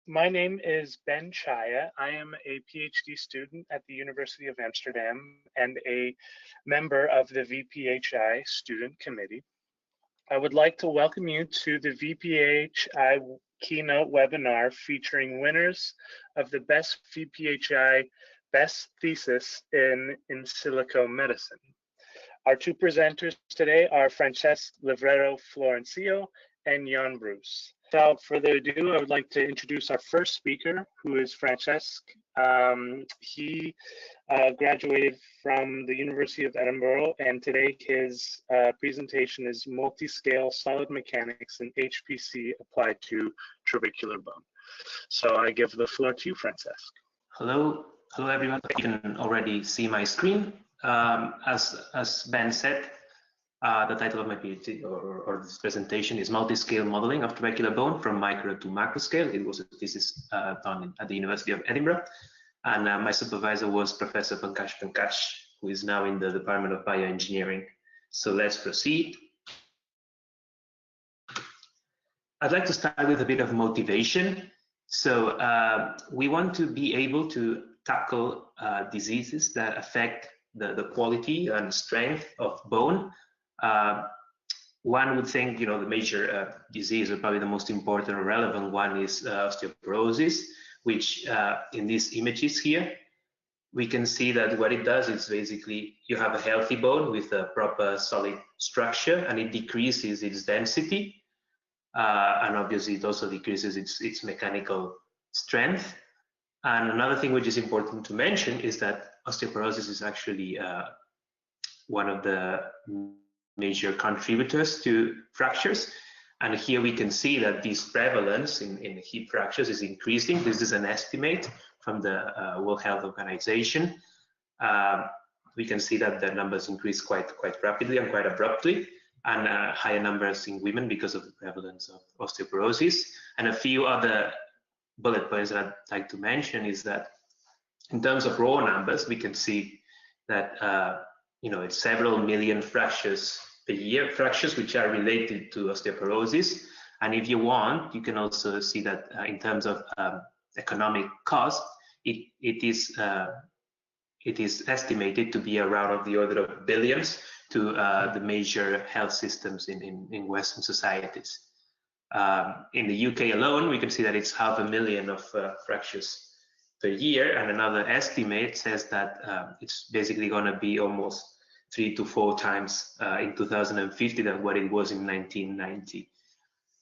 My name is Ben Chaya. I am a PhD student at the University of Amsterdam and a member of the VPHi Student Committee. I would like to welcome you to the VPHi Keynote Webinar featuring winners of the Best VPHi Best Thesis in Silico Medicine. Our two presenters today are Francesc Levrero-Florencio and Jan Bruse. Without further ado, I would like to introduce our first speaker, who is Francesc. He graduated from the University of Edinburgh, and today his presentation is multiscale solid mechanics and HPC applied to trabecular bone. So I give the floor to you, Francesc. Hello everyone. You can already see my screen. As Ben said, the title of my PhD or this presentation is Multiscale Modeling of Trabecular Bone from Micro to Macro Scale. It was a thesis done at the University of Edinburgh, and my supervisor was Professor Francesc, who is now in the Department of Bioengineering. So let's proceed. I'd like to start with a bit of motivation. So we want to be able to tackle diseases that affect the quality and strength of bone. One would think, the major disease, or probably the most important or relevant one, is osteoporosis, which in these images here, we can see that what it does is basically you have a healthy bone with a proper solid structure, and it decreases its density, and obviously it also decreases its mechanical strength. And another thing which is important to mention is that osteoporosis is actually one of the major contributors to fractures. And here we can see that this prevalence in hip fractures is increasing. This is an estimate from the World Health Organization. We can see that the numbers increase quite rapidly and quite abruptly, and higher numbers in women because of the prevalence of osteoporosis. And a few other bullet points that I'd like to mention is that in terms of raw numbers, we can see that it's several million fractures per year, fractures which are related to osteoporosis. And if you want, you can also see that in terms of economic cost, it is estimated to be around of the order of billions to the major health systems in Western societies. In the UK alone, we can see that it's 500,000 of fractures per year, and another estimate says that it's basically going to be almost 3 to 4 times in 2050 than what it was in 1990.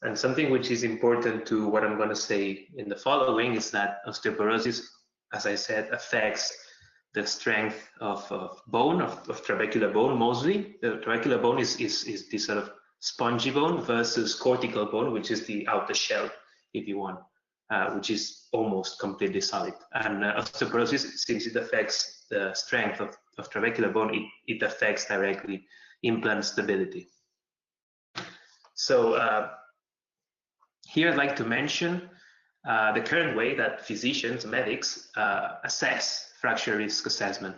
And something which is important to what I'm going to say in the following is that osteoporosis, as I said, affects the strength of bone, of trabecular bone mostly. The trabecular bone is this sort of spongy bone versus cortical bone, which is the outer shell, if you want, which is almost completely solid. And osteoporosis, since it affects the strength of trabecular bone, it affects directly implant stability. So here I'd like to mention the current way that physicians, medics, assess fracture risk assessment.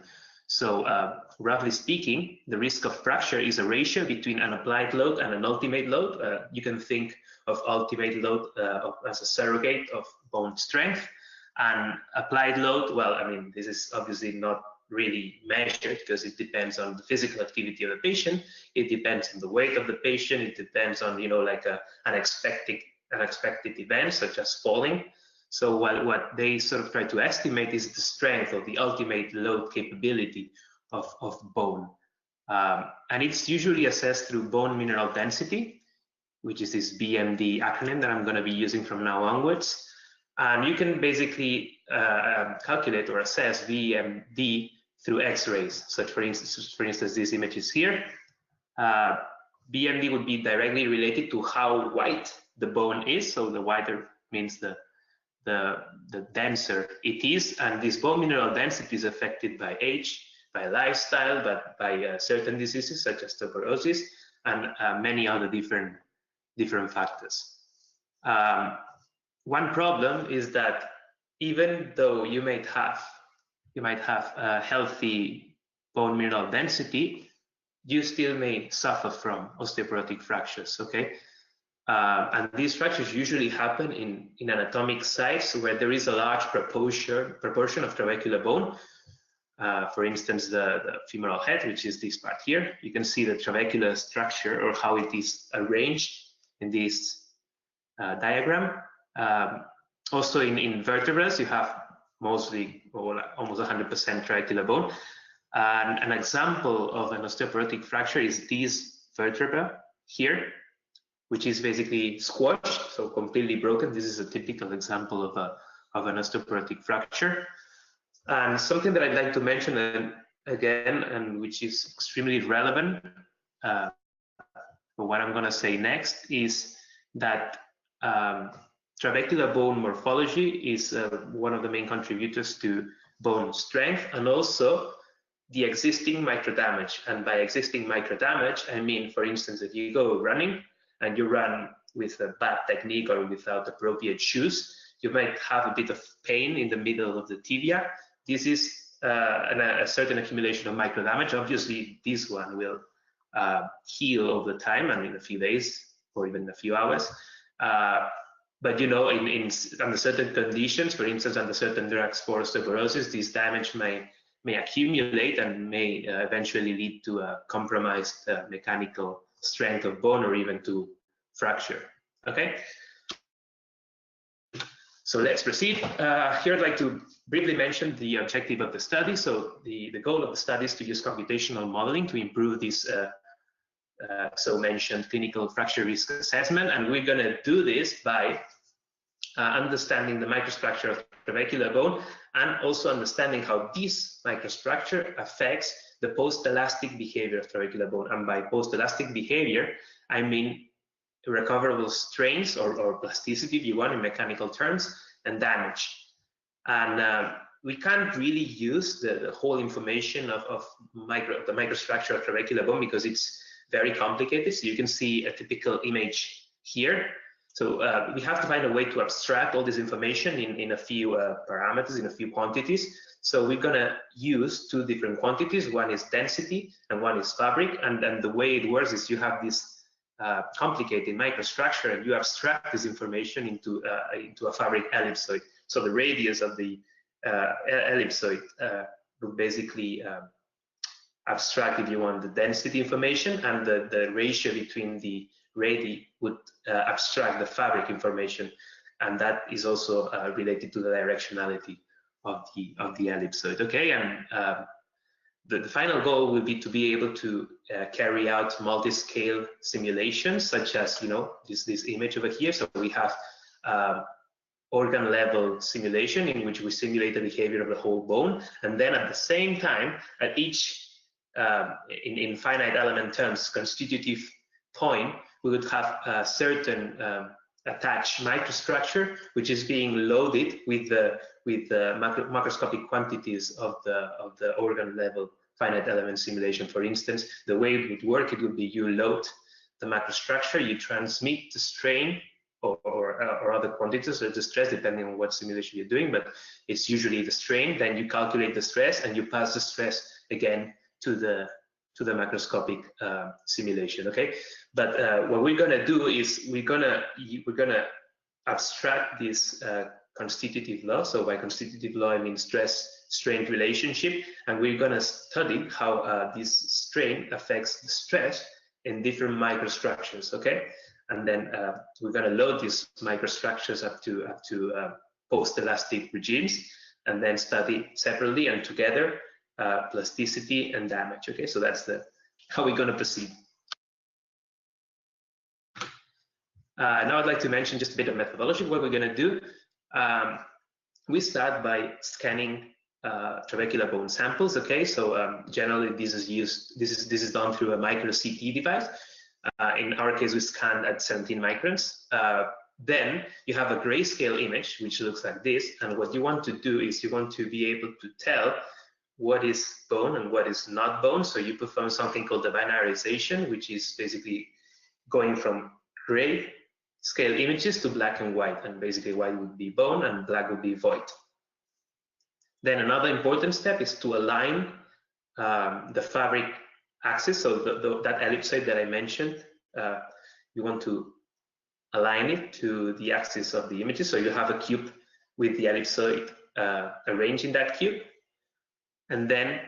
So roughly speaking, the risk of fracture is a ratio between an applied load and an ultimate load. You can think of ultimate load as a surrogate of bone strength, and applied load, well, I mean, this is obviously not really measured because it depends on the physical activity of the patient. It depends on the weight of the patient. It depends on, like an unexpected event such as falling. So what they sort of try to estimate is the strength of the ultimate load capability of bone. And it's usually assessed through bone mineral density, which is this BMD acronym that I'm going to be using from now onwards. And you can basically calculate or assess BMD through X-rays. So for instance, this image is here. BMD would be directly related to how white the bone is. So the whiter means the denser it is, and this bone mineral density is affected by age, by lifestyle, but by certain diseases such as osteoporosis and many other different factors. One problem is that even though you might have a healthy bone mineral density, you still may suffer from osteoporotic fractures. Okay, And these fractures usually happen in anatomic sites where there is a large proportion of trabecular bone. For instance, the femoral head, which is this part here. You can see the trabecular structure or how it is arranged in this diagram. Also in vertebrates, you have mostly or almost 100% trabecular bone. And an example of an osteoporotic fracture is this vertebra here, which is basically squashed, so completely broken. This is a typical example of an osteoporotic fracture. And something that I'd like to mention again, and which is extremely relevant for what I'm going to say next, is that trabecular bone morphology is one of the main contributors to bone strength, and also the existing microdamage. And by existing microdamage, I mean, for instance, if you go running and you run with a bad technique or without appropriate shoes, you might have a bit of pain in the middle of the tibia. This is a certain accumulation of microdamage. Obviously, this one will heal over time and in a few days or even a few hours. But you know, under certain conditions, for instance, under certain drugs for osteoporosis, this damage may accumulate and may eventually lead to a compromised mechanical strength of bone or even to fracture. Okay. So let's proceed. Here I'd like to briefly mention the objective of the study. So the goal of the study is to use computational modeling to improve this so mentioned clinical fracture risk assessment. And we're going to do this by understanding the microstructure of trabecular bone and also understanding how this microstructure affects the post-elastic behavior of trabecular bone. And by post-elastic behavior, I mean recoverable strains or plasticity, if you want, in mechanical terms, and damage. And we can't really use the whole information of the microstructure of trabecular bone because it's very complicated. So you can see a typical image here. So we have to find a way to abstract all this information in a few parameters, in a few quantities. So we're gonna use two different quantities. One is density and one is fabric. And then the way it works is you have this complicated microstructure and you abstract this information into a fabric ellipsoid. So the radius of the ellipsoid will basically abstract, if you want, the density information, and the ratio between the radii would abstract the fabric information, and that is also related to the directionality of the ellipsoid. Okay, and the final goal will be to be able to carry out multiscale simulations, such as, you know, this image over here. So we have organ level simulation in which we simulate the behavior of the whole bone, and then at the same time, at each in finite element terms constitutive point, we would have a certain attached microstructure which is being loaded with the macroscopic quantities of the organ level finite element simulation. For instance, the way it would work, it would be you load the macrostructure, you transmit the strain or other quantities or the stress, depending on what simulation you're doing, but it's usually the strain. Then you calculate the stress and you pass the stress again to the macroscopic simulation. Okay, but what we're gonna do is we're gonna abstract this constitutive law. So by constitutive law, I mean stress-strain relationship, and we're gonna study how this strain affects the stress in different microstructures. Okay, and then we're gonna load these microstructures up to post-elastic regimes, and then study separately and together plasticity and damage. Okay, so that's how we're going to proceed. Now I'd like to mention just a bit of methodology. What we're going to do, we start by scanning trabecular bone samples. Okay, so generally this is done through a micro CT device. In our case, we scanned at 17 microns. Then you have a grayscale image which looks like this, and what you want to do is you want to be able to tell what is bone and what is not bone. So you perform something called the binarization, which is basically going from gray scale images to black and white, and basically white would be bone and black would be void. Then another important step is to align the fabric axis. So that ellipsoid that I mentioned, you want to align it to the axis of the images. So you have a cube with the ellipsoid arranged in that cube, and then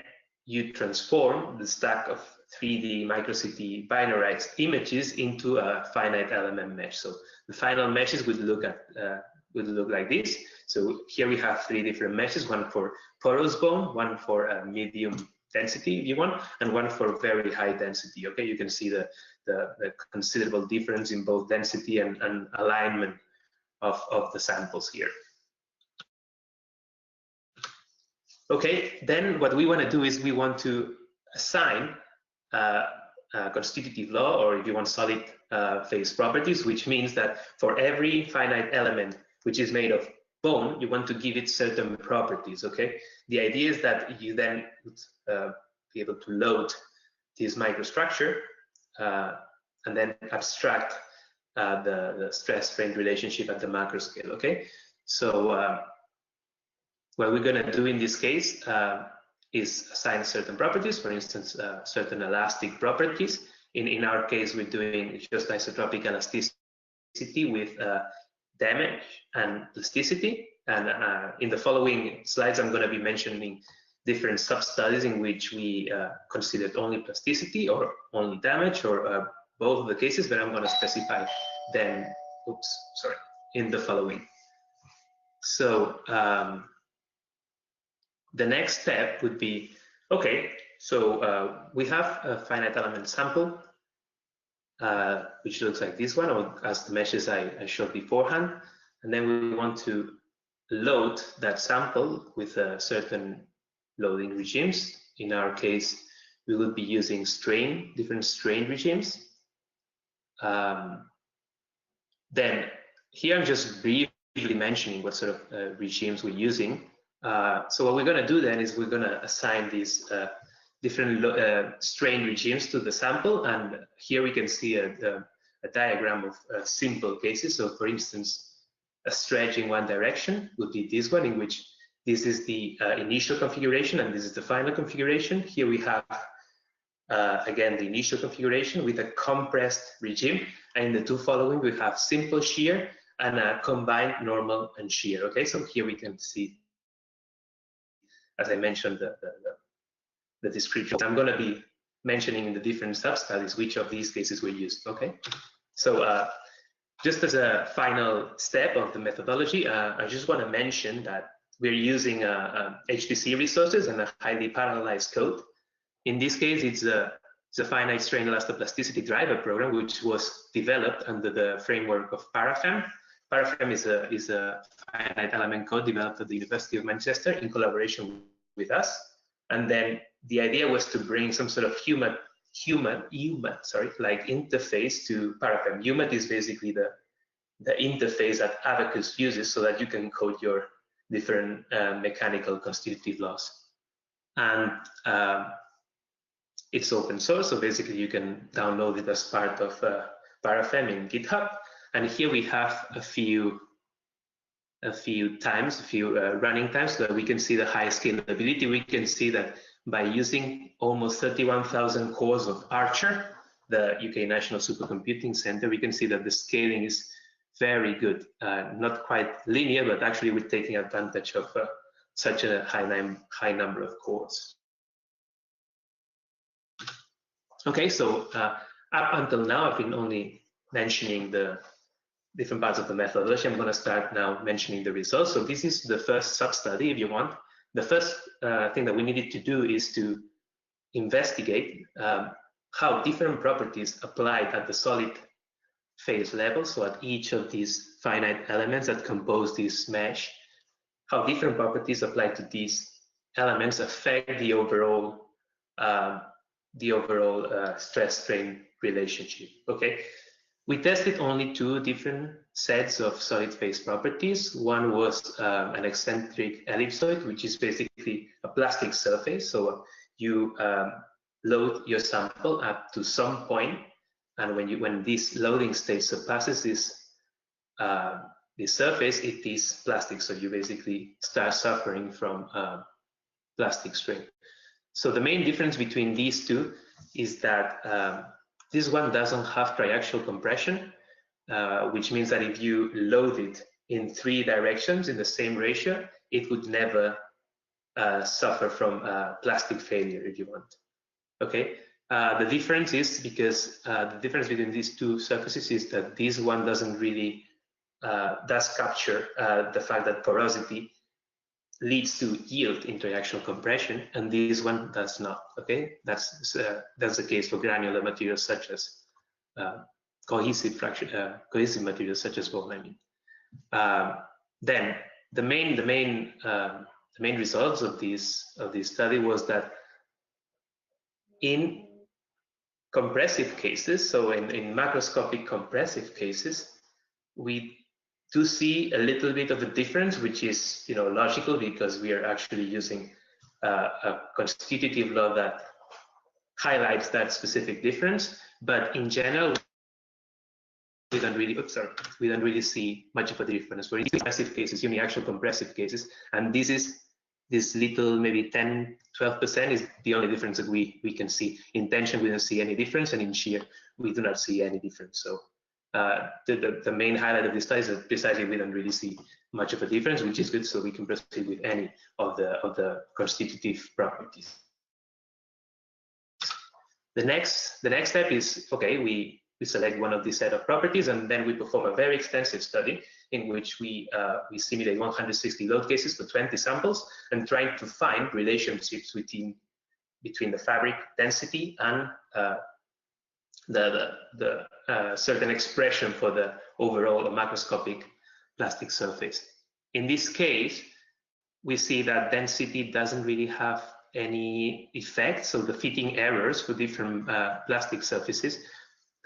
you transform the stack of 3D microCT binarized images into a finite element mesh. So the final meshes would look like this. So here we have 3 different meshes, one for porous bone, one for medium density if you want, and one for very high density. Okay, you can see the considerable difference in both density and alignment of the samples here. Okay, then what we want to do is we want to assign constitutive law, or if you want solid phase properties, which means that for every finite element which is made of bone, you want to give it certain properties. Okay, the idea is that you then would be able to load this microstructure and then abstract the stress-strain relationship at the macro scale. Okay, so what we're going to do in this case is assign certain properties, for instance, certain elastic properties. In our case, we're doing just isotropic elasticity with damage and plasticity. And in the following slides, I'm going to be mentioning different sub-studies in which we considered only plasticity or only damage, or both of the cases, but I'm going to specify them, in the following. So the next step would be, okay, so we have a finite element sample, which looks like this one, or as the meshes I showed beforehand. And then we want to load that sample with certain loading regimes. In our case, we will be using different strain regimes. Then here I'm just briefly mentioning what sort of regimes we're using. So what we're going to do then is we're going to assign these different strain regimes to the sample, and here we can see a diagram of simple cases. So for instance, a stretch in one direction would be this one, in which this is the initial configuration and this is the final configuration. Here we have again the initial configuration with a compressed regime, and in the two following we have simple shear and a combined normal and shear. Okay, so here we can see, as I mentioned, the description. I'm going to be mentioning in the different sub-studies which of these cases were used. Okay, so just as a final step of the methodology, I just want to mention that we're using HDC Resources and a highly parallelized code. In this case, it's a finite strain elastoplasticity driver program, which was developed under the framework of ParaFEM. ParaFEM is a finite element code developed at the University of Manchester in collaboration with us. And then the idea was to bring some sort of human like interface to ParaFEM. UMAT is basically the interface that Abacus uses so that you can code your different mechanical constitutive laws. And it's open source, so basically you can download it as part of ParaFEM in GitHub. And here we have a few running times so that we can see the high scalability. We can see that by using almost 31,000 cores of Archer, the UK National Supercomputing Center, we can see that the scaling is very good. Not quite linear, but actually we're taking advantage of such a high number of cores. Okay, so up until now, I've been only mentioning the different parts of the methodology. I'm going to start now mentioning the results. So this is the first sub-study, if you want. The first thing that we needed to do is to investigate how different properties applied at the solid phase level, so at each of these finite elements that compose this mesh, how different properties applied to these elements affect the overall stress-strain relationship. Okay, we tested only two different sets of solid phase properties. One was an eccentric ellipsoid, which is basically a plastic surface. So you load your sample up to some point, and when this loading state surpasses this surface, it is plastic. So you basically start suffering from plastic strain. So the main difference between these two is that this one doesn't have triaxial compression. which means that if you load it in 3 directions in the same ratio, it would never suffer from plastic failure, if you want. Okay. The difference is because the difference between these 2 surfaces is that this one doesn't really does capture the fact that porosity leads to yield interactional compression, and this one does not. Okay, that's the case for granular materials such as cohesive materials such as bone. I mean, then the main results of this study was that in compressive cases, so in macroscopic compressive cases, we do see a little bit of a difference, which is logical because we are actually using a constitutive law that highlights that specific difference. But in general, we don't really see much of a difference for compressive cases, uniaxial compressive cases, and this little maybe 10–12% is the only difference that we can see. In tension, we don't see any difference, and in shear, we do not see any difference. So the main highlight of this study is that precisely we don't really see much of a difference, which is good, so we can proceed with any of the constitutive properties. The next step is, okay, we select one of these set of properties, and then we perform a very extensive study in which we simulate 160 load cases for 20 samples and trying to find relationships between the fabric density and the certain expression for the overall macroscopic plastic surface. In this case, we see that density doesn't really have any effect, so the fitting errors for different plastic surfaces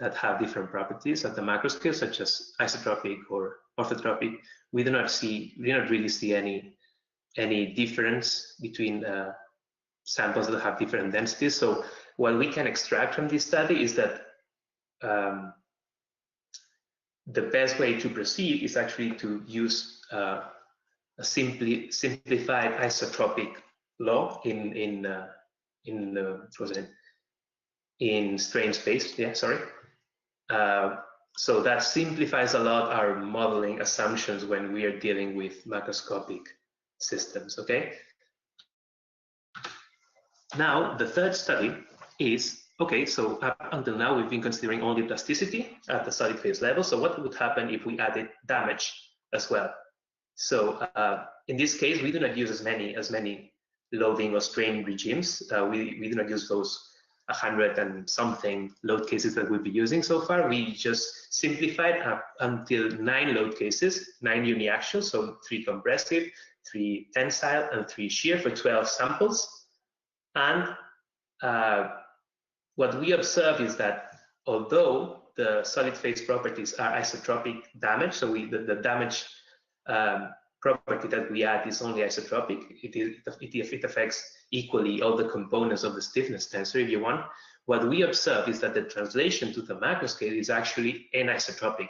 that have different properties at the macro scale, such as isotropic or orthotropic, we do not really see any difference between samples that have different densities. So what we can extract from this study is that the best way to proceed is actually to use a simplified isotropic law in strain space. Yeah, sorry. So that simplifies a lot our modeling assumptions when we are dealing with macroscopic systems. Okay. Now the third study is, okay, so up until now we've been considering only plasticity at the solid phase level. So what would happen if we added damage as well? So in this case, we do not use as many loading or strain regimes. We do not use those 100 and something load cases that we'll be using so far. We just simplified up until 9 load cases, 9 uniaxial, so 3 compressive, 3 tensile, and 3 shear for 12 samples. And what we observe is that although the solid phase properties are isotropic damage, so the damage property that we add is only isotropic, it affects equally all the components of the stiffness tensor if you want. What we observe is that the translation to the macro scale is actually anisotropic.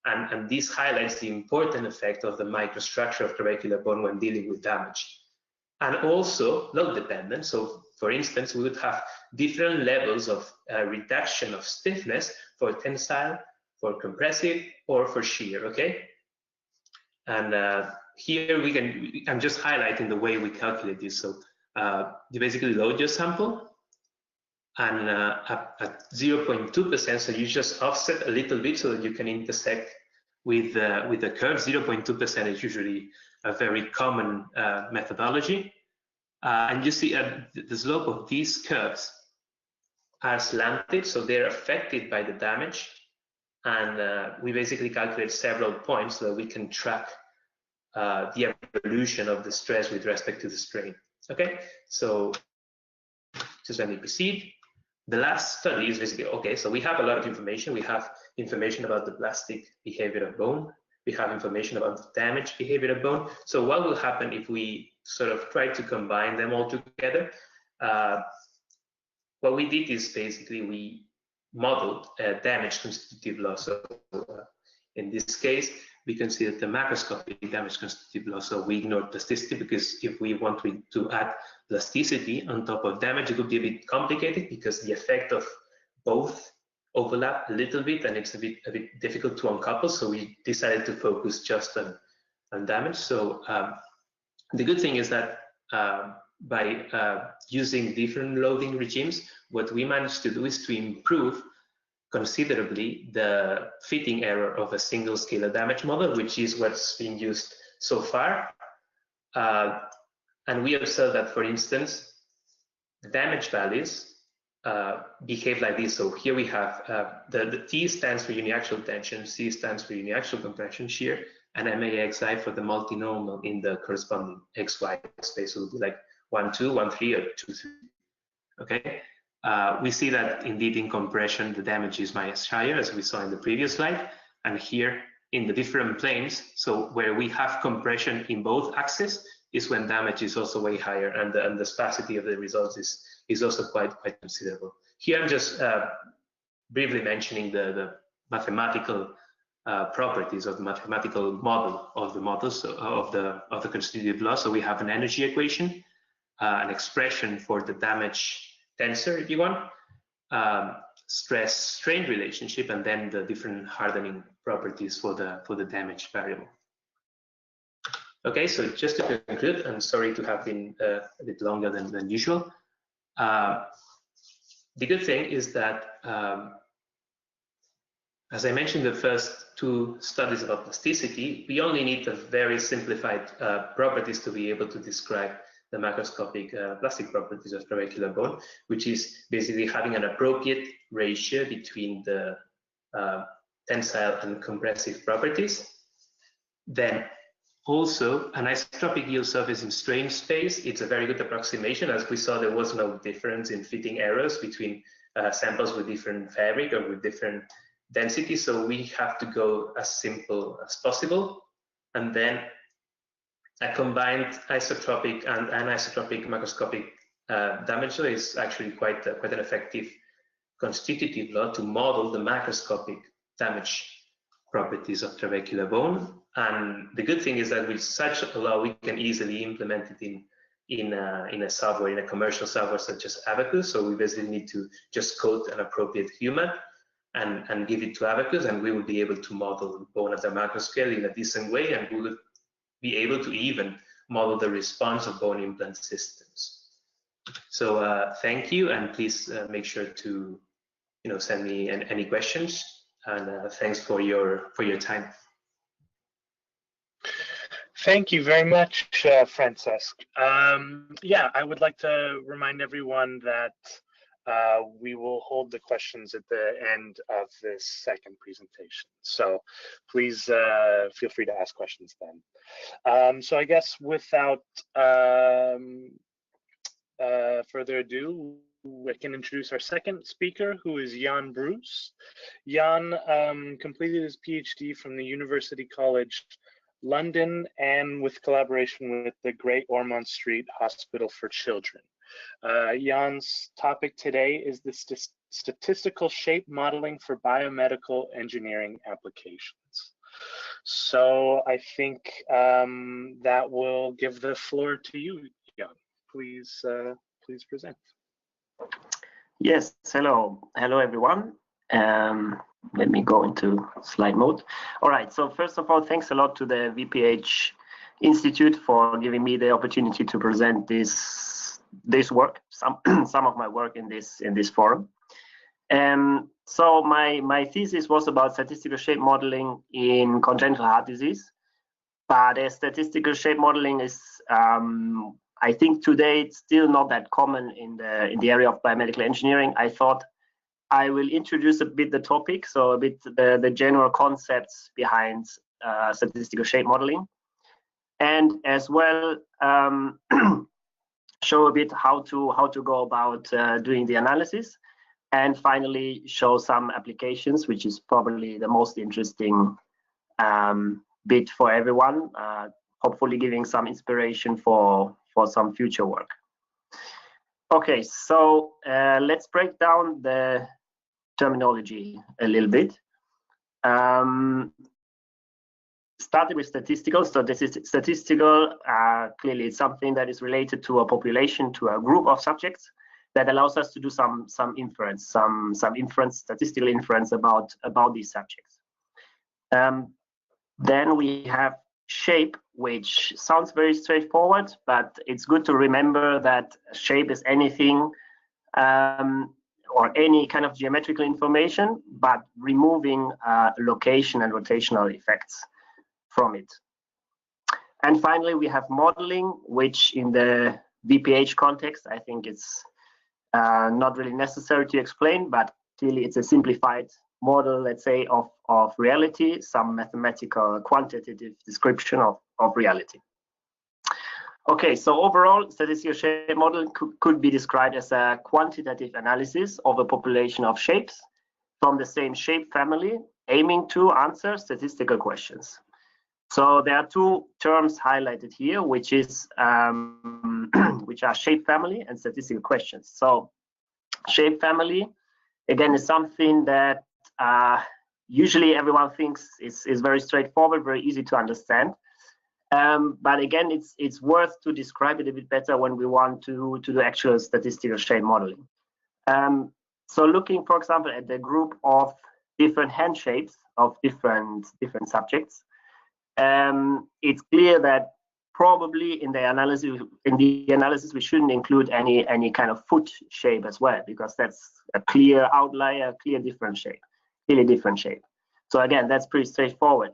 And this highlights the important effect of the microstructure of trabecular bone when dealing with damage. And also load dependent. So for instance, we would have different levels of reduction of stiffness for tensile, for compressive, or for shear, okay? And here I'm just highlighting the way we calculate this. So you basically load your sample, and at 0.2%, so you just offset a little bit so that you can intersect with the curve. 0.2% is usually a very common methodology. And you see the slope of these curves are slanted, so they're affected by the damage. And we basically calculate several points so that we can track the evolution of the stress with respect to the strain. Okay, so just let me proceed. The last study is basically, okay, so we have a lot of information. We have information about the plastic behavior of bone. We have information about the damage behavior of bone. So what will happen if we sort of try to combine them all together? What we did is basically we modeled a damage constitutive law. So in this case, we considered the macroscopic damage constitutive law. So we ignored plasticity because if we want to add plasticity on top of damage, it would be a bit complicated because the effect of both overlap a little bit, and it's a bit difficult to uncouple. So we decided to focus just on damage. So the good thing is that by using different loading regimes, what we managed to do is to improve considerably the fitting error of a single scalar damage model, which is what's been used so far. And we observed that, for instance, the damage values behave like this. So here we have the T stands for uniaxial tension, C stands for uniaxial compression shear, and MAXI for the multinormal in the corresponding XY space. So it will be like 1, 2, 1, 3, or 2, 3. Okay. We see that indeed in compression the damage is much higher, as we saw in the previous slide, and here in the different planes, so where we have compression in both axes, is when damage is also way higher, and the sparsity of the results is also quite considerable. Here I'm just briefly mentioning the mathematical properties of the mathematical model of the models of the constitutive law. So we have an energy equation, an expression for the damage tensor, if you want, stress-strain relationship, and then the different hardening properties for the damage variable. Okay, so just to conclude, I'm sorry to have been a bit longer than usual. The good thing is that, as I mentioned, the first two studies about plasticity, we only need the very simplified properties to be able to describe the macroscopic plastic properties of trabecular bone, which is basically having an appropriate ratio between the tensile and compressive properties. Then also an isotropic yield surface in strain space. It's a very good approximation. As we saw, there was no difference in fitting errors between samples with different fabric or with different densities. So we have to go as simple as possible. And then a combined isotropic and anisotropic macroscopic damage law is actually quite an effective constitutive law to model the macroscopic damage properties of trabecular bone. And the good thing is that with such a law, we can easily implement it in a software, in a commercial software such as Abacus. So we basically need to just code an appropriate human and give it to Abacus, and we will be able to model bone at the macro scale in a decent way, and we will be able to even model the response of bone implant systems. So thank you, and please make sure to send me any questions, and thanks for your time. Thank you very much, Francesc. Yeah, I would like to remind everyone that we will hold the questions at the end of this second presentation. So please feel free to ask questions then. So I guess without further ado, we can introduce our second speaker, who is Jan Bruse. Jan completed his PhD from the University College London, and with collaboration with the Great Ormond Street Hospital for Children. Jan's topic today is the statistical shape modeling for biomedical engineering applications. So I think that will give the floor to you, Jan. Please present. Yes, hello everyone. Let me go into slide mode. All right, so first of all, thanks a lot to the VPH Institute for giving me the opportunity to present this work, some of my work in this forum. So my thesis was about statistical shape modeling in congenital heart disease, but statistical shape modeling is I think today it's still not that common in the area of biomedical engineering. I thought I will introduce a bit the topic, so a bit the general concepts behind statistical shape modeling, and as well show a bit how to go about doing the analysis, and finally show some applications, which is probably the most interesting bit for everyone. Hopefully, giving some inspiration for some future work. Okay, so let's break down the terminology a little bit. Starting with statistical. So this is statistical. Clearly, it's something that is related to a population, to a group of subjects that allows us to do some inference, some inference, statistical inference about these subjects. Then we have shape, which sounds very straightforward, but it's good to remember that shape is anything or any kind of geometrical information, but removing location and rotational effects from it. And finally, we have modeling, which in the VPH context, I think it's not really necessary to explain, but clearly it's a simplified model, let's say, of reality, some mathematical quantitative description of reality. Okay, so overall, statistical shape model could be described as a quantitative analysis of a population of shapes from the same shape family, aiming to answer statistical questions. So there are two terms highlighted here, which are shape family and statistical questions. So shape family, again, is something that usually everyone thinks is very straightforward, very easy to understand. But again, it's worth to describe it a bit better when we want to do actual statistical shape modeling. So looking, for example, at the group of different hand shapes of different subjects, it's clear that probably in the analysis we shouldn't include any kind of foot shape as well, because that's a clear outlier, clearly different shape. So again, that's pretty straightforward.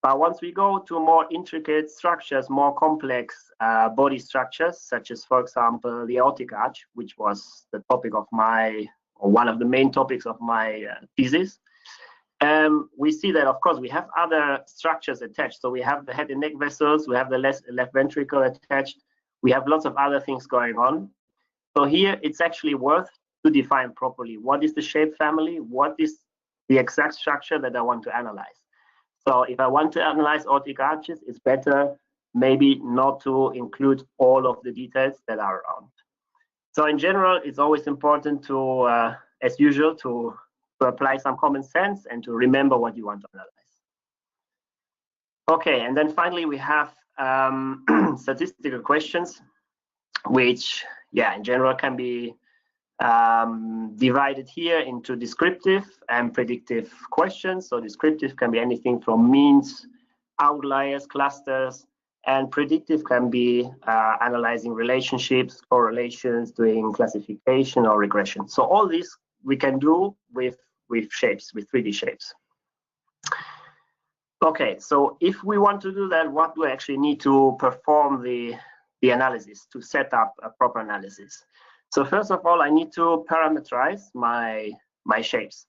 But once we go to more intricate structures, more complex body structures, such as, for example, the aortic arch, which was the topic of one of the main topics of my thesis, we see that, of course, we have other structures attached. So we have the head and neck vessels, we have the left ventricle attached, we have lots of other things going on. So here it's actually worth to define properly what is the shape family, what is the exact structure that I want to analyze. So if I want to analyze aortic arches, it's better maybe not to include all of the details that are around. So in general, it's always important to, as usual, to apply some common sense and to remember what you want to analyze. Okay, and then finally we have statistical questions, which, yeah, in general can be divided here into descriptive and predictive questions. So descriptive can be anything from means, outliers, clusters, and predictive can be analyzing relationships, correlations, doing classification or regression. So all this we can do with shapes, with 3D shapes. Okay, so if we want to do that, what do I actually need to perform the analysis, to set up a proper analysis? So first of all, I need to parameterize my shapes.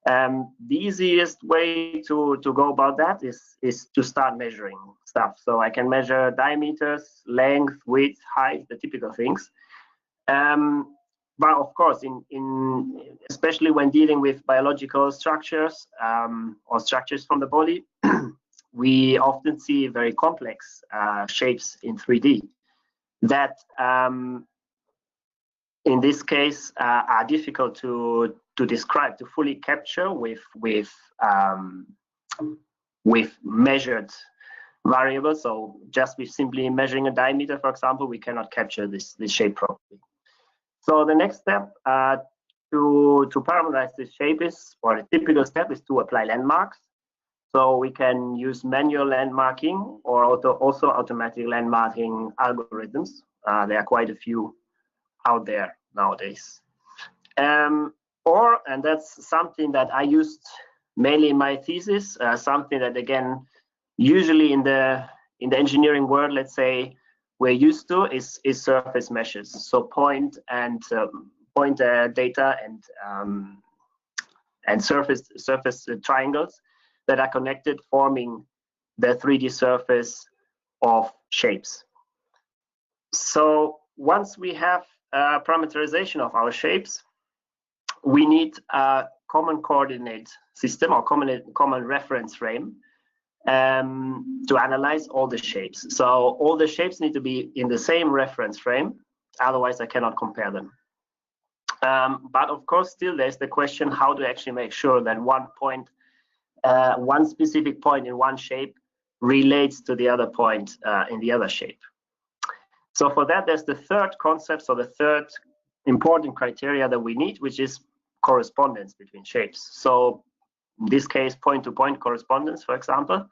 The easiest way to go about that is to start measuring stuff. So I can measure diameters, length, width, height, the typical things. But of course, especially when dealing with biological structures or structures from the body, we often see very complex shapes in 3D that in this case are difficult to describe, to fully capture with measured variables. So just with simply measuring a diameter, for example, we cannot capture this shape properly. So the next step to parameterize this shape is, or the typical step is to apply landmarks. So we can use manual landmarking or also automatic landmarking algorithms. There are quite a few out there nowadays. And that's something that I used mainly in my thesis, something that, again, usually in the engineering world, let's say, we're used to is surface meshes. So point data and surface triangles that are connected, forming the 3D surface of shapes. So once we have parameterization of our shapes, we need a common coordinate system or common reference frame to analyze all the shapes. So all the shapes need to be in the same reference frame, otherwise I cannot compare them. But of course, still there's the question how to actually make sure that one specific point in one shape relates to the other point in the other shape. So for that, there's the third concept, so the third important criteria that we need, which is correspondence between shapes. So in this case, point-to-point correspondence, for example,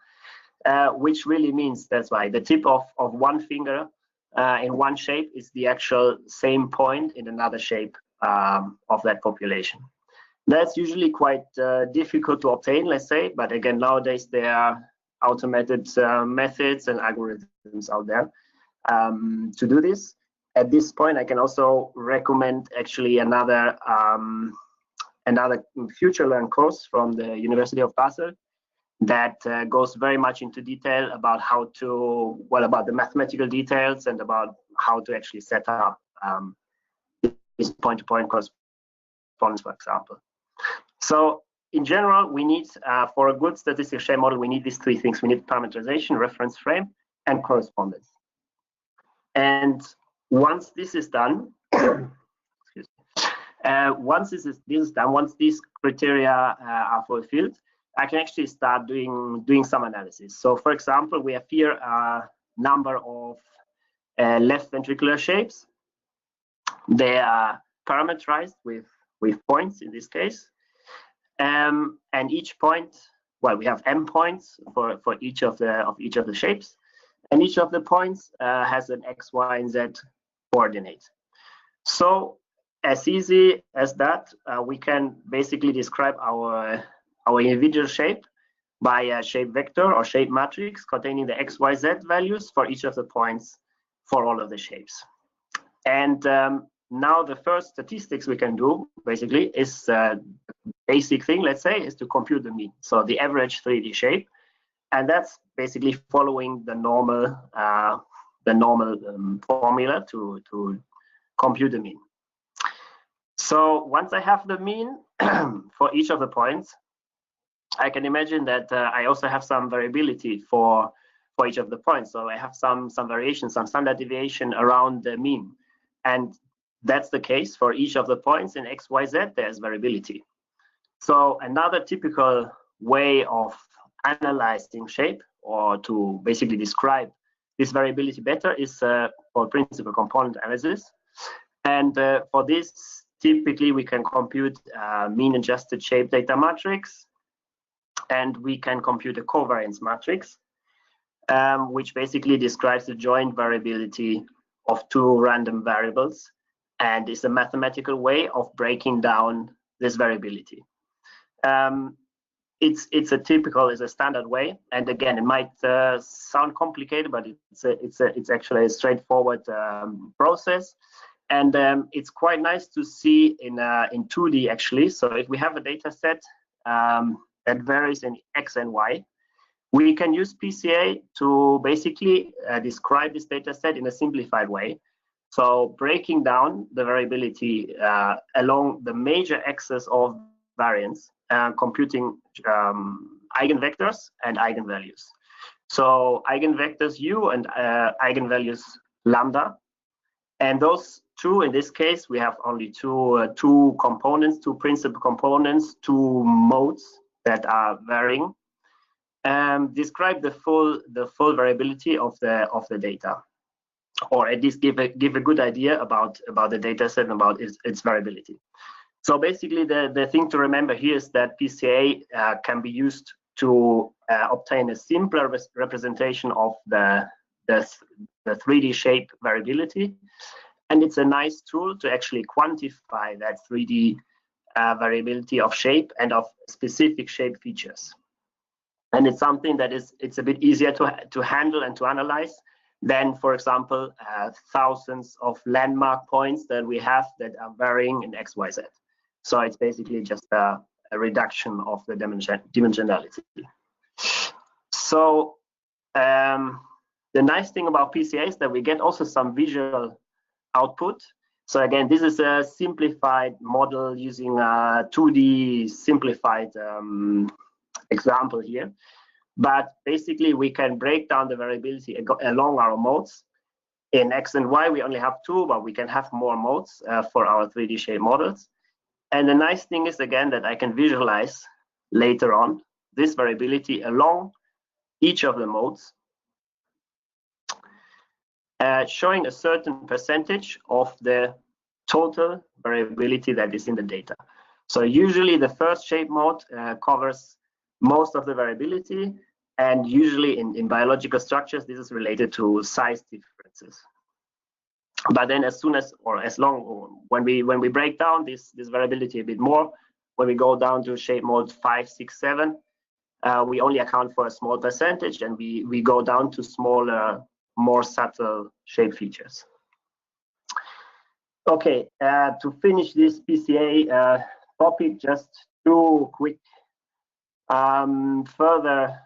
which really means that's why the tip of one finger in one shape is the actual same point in another shape of that population. That's usually quite difficult to obtain, let's say, but again, nowadays there are automated methods and algorithms out there to do this. At this point, I can also recommend actually another FutureLearn course from the University of Basel that goes very much into detail about how to, well, about the mathematical details and about how to actually set up this point-to-point correspondence, for example. So in general, we need, for a good statistical shape model, we need these three things. We need parameterization, reference frame, and correspondence. And once this is done, once this is done, once these criteria are fulfilled, I can actually start doing some analysis. So for example, we have here a number of left ventricular shapes. They are parameterized with points in this case. And each point, well, we have m points for each of the shapes, and each of the points has an x, y, and z coordinate. So as easy as that, we can basically describe our individual shape by a shape vector or shape matrix containing the x, y, z values for each of the points for all of the shapes. And now the first statistics we can do basically is basic thing, let's say, is to compute the mean. So the average 3D shape, and that's basically following the normal formula to compute the mean. So once I have the mean for each of the points, I can imagine that I also have some variability for each of the points. So I have some variation, some standard deviation around the mean, and that's the case for each of the points in x, y, z. There's variability. So another typical way of analyzing shape, or to basically describe this variability better, is for principal component analysis. And for this, typically we can compute mean adjusted shape data matrix, and we can compute a covariance matrix, which basically describes the joint variability of two random variables, and is a mathematical way of breaking down this variability. It's a standard way, and again, it might sound complicated, but it's actually a straightforward process, and it's quite nice to see in 2D actually. So if we have a data set that varies in x and y, we can use PCA to basically describe this data set in a simplified way. So breaking down the variability along the major axis of variance, computing eigenvectors and eigenvalues. So eigenvectors u and eigenvalues lambda, and those two, in this case, we have only two components, two principal components, two modes that are varying. Describe the full variability of the data, or at least give a good idea about the data set and about its variability. So basically, the thing to remember here is that PCA can be used to obtain a simpler representation of the 3D shape variability, and it's a nice tool to actually quantify that 3D variability of shape and of specific shape features. And it's something that it's a bit easier to handle and to analyze than, for example, thousands of landmark points that we have that are varying in x, y, z. So it's basically just a reduction of the dimensionality. So the nice thing about PCA is that we get also some visual output. So again, this is a simplified model using a 2D simplified example here. But basically, we can break down the variability along our modes. In x and y, we only have two, but we can have more modes for our 3D shape models. And the nice thing is, again, that I can visualize later on this variability along each of the modes, showing a certain percentage of the total variability that is in the data. So usually the first shape mode covers most of the variability, and usually in biological structures this is related to size differences. But then when we break down this variability a bit more, when we go down to shape mode 5, 6, 7, we only account for a small percentage, and we go down to smaller, more subtle shape features. Okay, to finish this PCA topic, just 2 quick further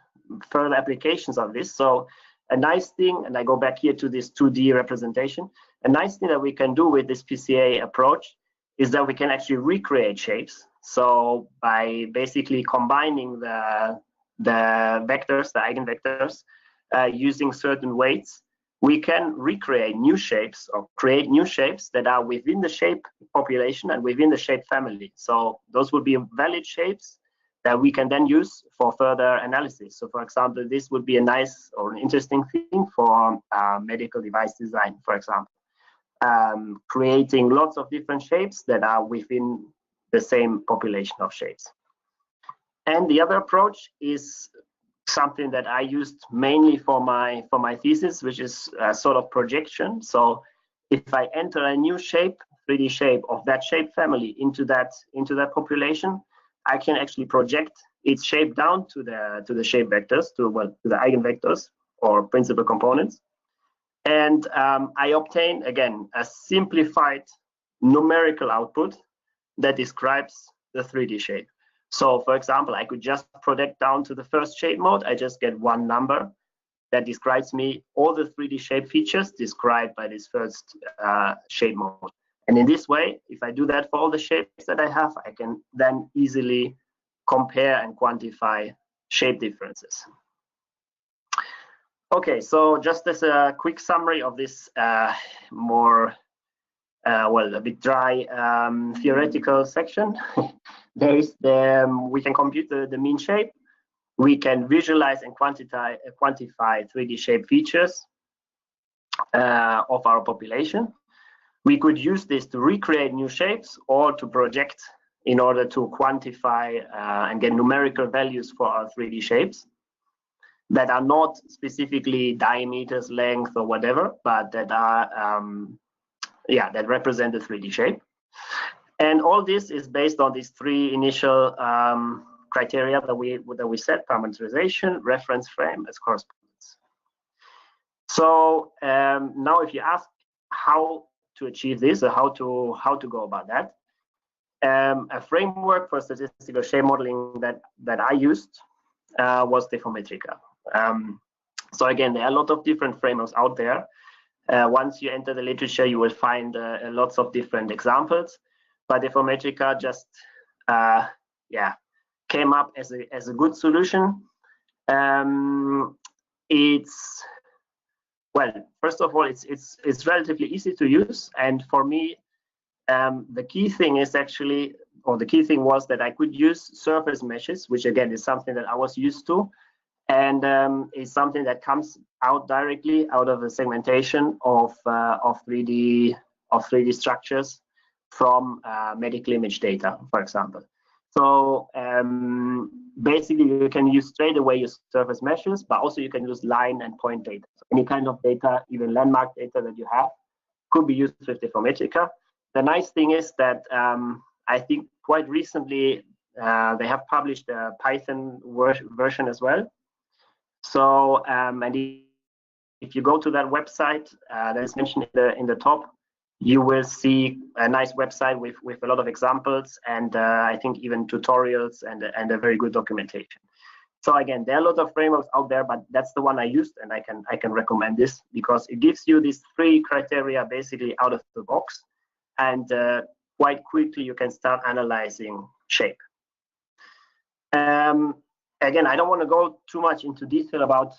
applications of this. So a nice thing, and I go back here to this 2D representation, a nice thing that we can do with this PCA approach is that we can actually recreate shapes. So by basically combining the vectors, the eigenvectors, using certain weights, we can recreate new shapes or create new shapes that are within the shape population and within the shape family. So those would be valid shapes that we can then use for further analysis. So for example, this would be a nice or an interesting thing for medical device design, for example. Creating lots of different shapes that are within the same population of shapes. And the other approach is something that I used mainly for my thesis, which is a sort of projection. So if I enter a new shape, 3D shape of that shape family into that population, I can actually project its shape down to the shape vectors, to the eigenvectors or principal components. And I obtain, again, a simplified numerical output that describes the 3D shape. So for example, I could just project down to the first shape mode. I just get one number that describes me all the 3D shape features described by this first shape mode. And in this way, if I do that for all the shapes that I have, I can then easily compare and quantify shape differences. Okay, so just as a quick summary of this more, a bit dry theoretical section, there is we can compute the mean shape. We can visualize and quantify 3D shape features of our population. We could use this to recreate new shapes or to project in order to quantify and get numerical values for our 3D shapes that are not specifically diameters, length, or whatever, but that are that represent the 3D shape. And all this is based on these 3 initial criteria that we set: parameterization, reference frame, as correspondence. So now, if you ask how to achieve this, or how to go about that, a framework for statistical shape modeling that I used was Deformetrica. So again, there are a lot of different frameworks out there. Once you enter the literature, you will find lots of different examples. But Deformetrica just came up as a good solution. First of all, it's relatively easy to use, and for me, the key thing was that I could use surface meshes, which again is something that I was used to, and is something that comes out directly out of the segmentation of 3D structures from medical image data, for example. So basically, you can use straight away your surface meshes, but also you can use line and point data. So any kind of data, even landmark data that you have, could be used with Deformetrica. The nice thing is that I think quite recently they have published a Python version as well. So and if you go to that website that is mentioned in the top, you will see a nice website with a lot of examples and I think even tutorials and a very good documentation. So again, there are a lot of frameworks out there, but that's the one I used, and I can recommend this because it gives you these 3 criteria basically out of the box, and quite quickly you can start analyzing shape. Again, I don't want to go too much into detail about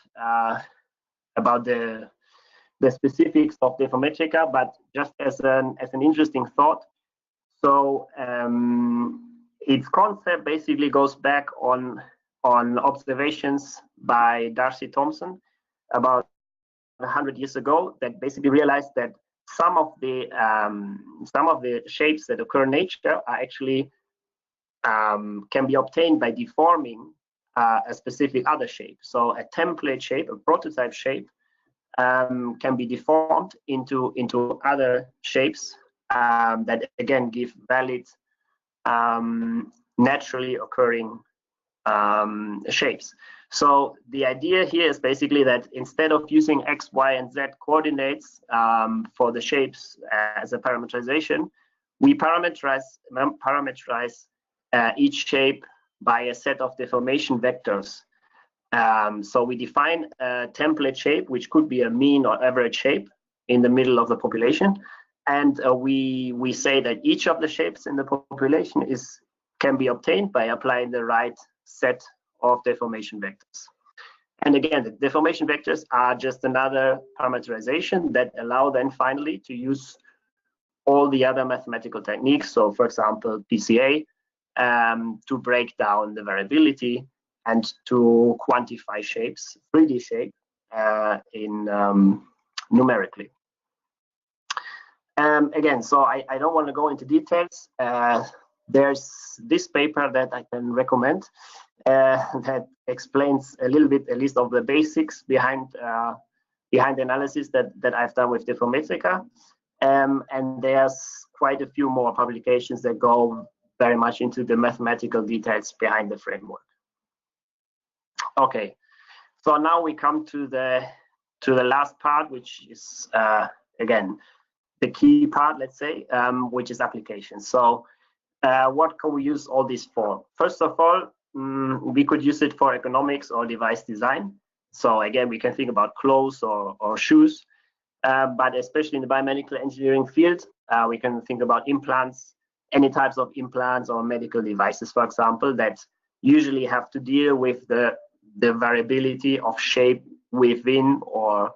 the specifics of Deformetrica, but just as an interesting thought. So its concept basically goes back on observations by Darcy Thompson about 100 years ago that basically realized that some of the shapes that occur in nature are actually can be obtained by deforming a specific other shape. So a template shape, a prototype shape, can be deformed into other shapes that again give valid naturally occurring shapes. So the idea here is basically that instead of using X, Y, and Z coordinates for the shapes as a parameterization, we parameterize each shape by a set of deformation vectors. So we define a template shape, which could be a mean or average shape in the middle of the population. And we say that each of the shapes in the population can be obtained by applying the right set of deformation vectors. And again, the deformation vectors are just another parameterization that allow then finally to use all the other mathematical techniques. So for example, PCA, to break down the variability and to quantify shapes, 3D shape, numerically. Again, so I don't want to go into details. There's this paper that I can recommend that explains a little bit, at least, of the basics behind the analysis that I've done with Deformatica. And there's quite a few more publications that go very much into the mathematical details behind the framework. Okay, so now we come to the last part, which is again the key part, let's say, which is applications. So what can we use all this for? First of all, we could use it for economics or device design. So again, we can think about clothes or shoes, but especially in the biomedical engineering field, we can think about implants, any types of implants or medical devices, for example, that usually have to deal with the variability of shape within or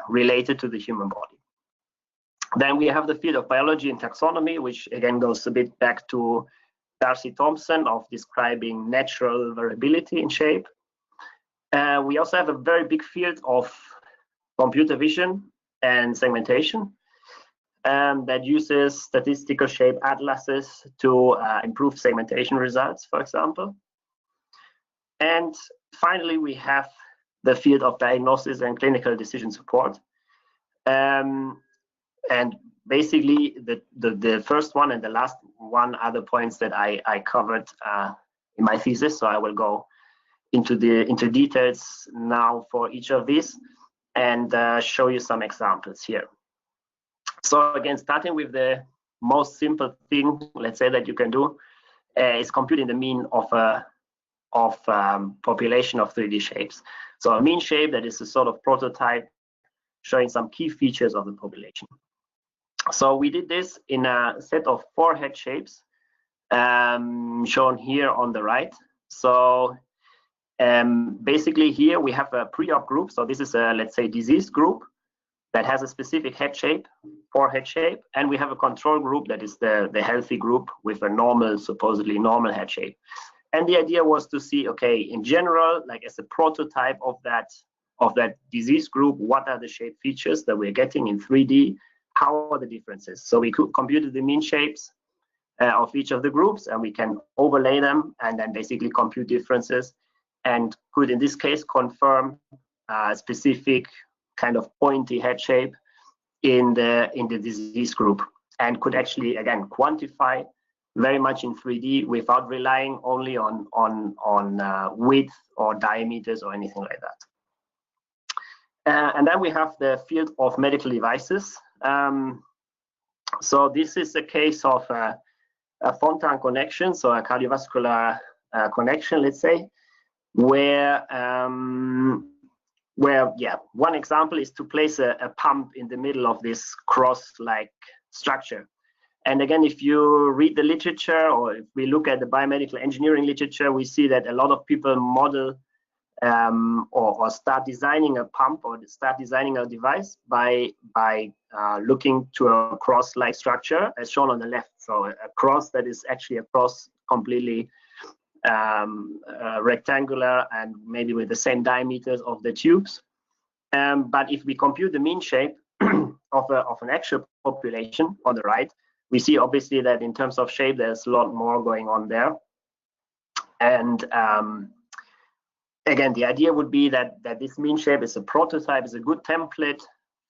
related to the human body. Then we have the field of biology and taxonomy, which again goes a bit back to Darcy Thompson of describing natural variability in shape. We also have a very big field of computer vision and segmentation that uses statistical shape atlases to improve segmentation results, for example. And finally, we have the field of diagnosis and clinical decision support. And basically, the first one and the last one are the points that I covered in my thesis. So I will go into details now for each of these and show you some examples here. So again, starting with the most simple thing, let's say, that you can do is computing the mean of a population of 3D shapes. So a mean shape that is a sort of prototype showing some key features of the population. So we did this in a set of 4 head shapes shown here on the right. So basically here we have a pre-op group. So this is a, let's say, disease group that has a specific head shape, 4 head shape, and we have a control group that is the healthy group with a normal, supposedly normal head shape. And the idea was to see, okay, in general, like as a prototype of that disease group, what are the shape features that we're getting in 3D? How are the differences? So we could compute the mean shapes of each of the groups, and we can overlay them and then basically compute differences, and could in this case confirm a specific kind of pointy head shape in the disease group, and could actually again quantify very much in 3D without relying only on width or diameters or anything like that. And then we have the field of medical devices. So this is a case of a Fontan connection, so a cardiovascular connection, let's say, where one example is to place a pump in the middle of this cross-like structure. And again, if you read the literature, or if we look at the biomedical engineering literature, we see that a lot of people model or start designing a pump or start designing a device by looking to a cross-like structure as shown on the left. So a cross that is actually a cross completely rectangular and maybe with the same diameters of the tubes. But if we compute the mean shape of an actual population on the right, we see obviously that in terms of shape, there's a lot more going on there. And again, the idea would be that this mean shape is a prototype, is a good template